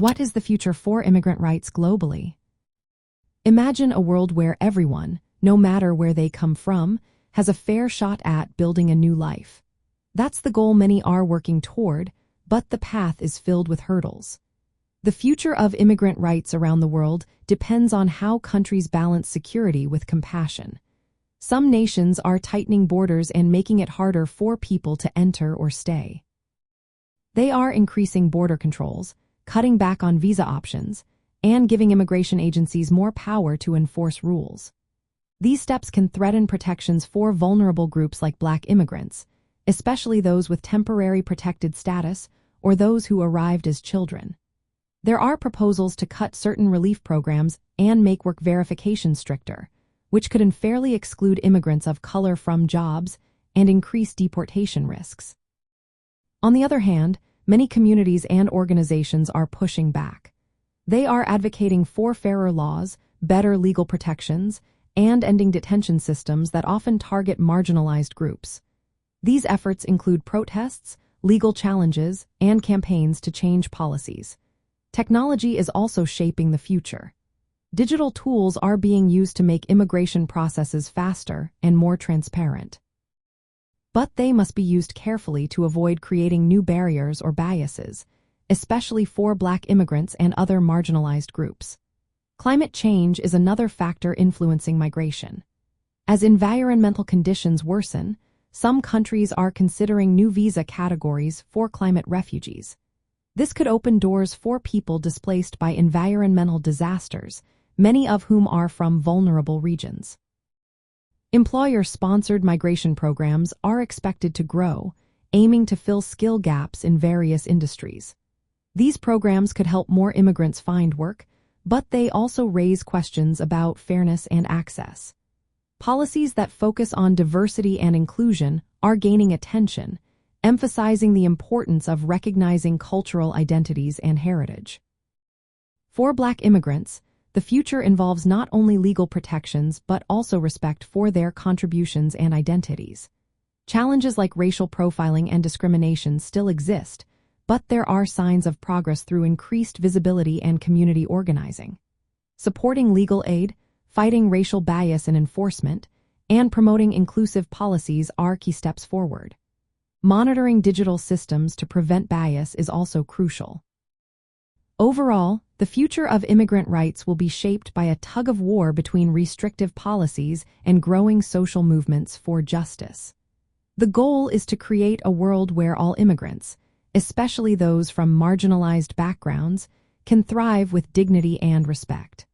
What is the future for immigrant rights globally? Imagine a world where everyone, no matter where they come from, has a fair shot at building a new life. That's the goal many are working toward, but the path is filled with hurdles. The future of immigrant rights around the world depends on how countries balance security with compassion. Some nations are tightening borders and making it harder for people to enter or stay. They are increasing border controls, cutting back on visa options, and giving immigration agencies more power to enforce rules. These steps can threaten protections for vulnerable groups like Black immigrants, especially those with temporary protected status or those who arrived as children. There are proposals to cut certain relief programs and make work verification stricter, which could unfairly exclude immigrants of color from jobs and increase deportation risks. On the other hand, many communities and organizations are pushing back. They are advocating for fairer laws, better legal protections, and ending detention systems that often target marginalized groups. These efforts include protests, legal challenges, and campaigns to change policies. Technology is also shaping the future. Digital tools are being used to make immigration processes faster and more transparent. But they must be used carefully to avoid creating new barriers or biases, especially for Black immigrants and other marginalized groups. Climate change is another factor influencing migration. As environmental conditions worsen, some countries are considering new visa categories for climate refugees. This could open doors for people displaced by environmental disasters, many of whom are from vulnerable regions. Employer-sponsored migration programs are expected to grow, aiming to fill skill gaps in various industries. These programs could help more immigrants find work, but they also raise questions about fairness and access. Policies that focus on diversity and inclusion are gaining attention, emphasizing the importance of recognizing cultural identities and heritage. For Black immigrants, the future involves not only legal protections but also respect for their contributions and identities. Challenges like racial profiling and discrimination still exist, but there are signs of progress through increased visibility and community organizing. Supporting legal aid, fighting racial bias and enforcement, and promoting inclusive policies are key steps forward. Monitoring digital systems to prevent bias is also crucial. Overall, the future of immigrant rights will be shaped by a tug-of-war between restrictive policies and growing social movements for justice. The goal is to create a world where all immigrants, especially those from marginalized backgrounds, can thrive with dignity and respect.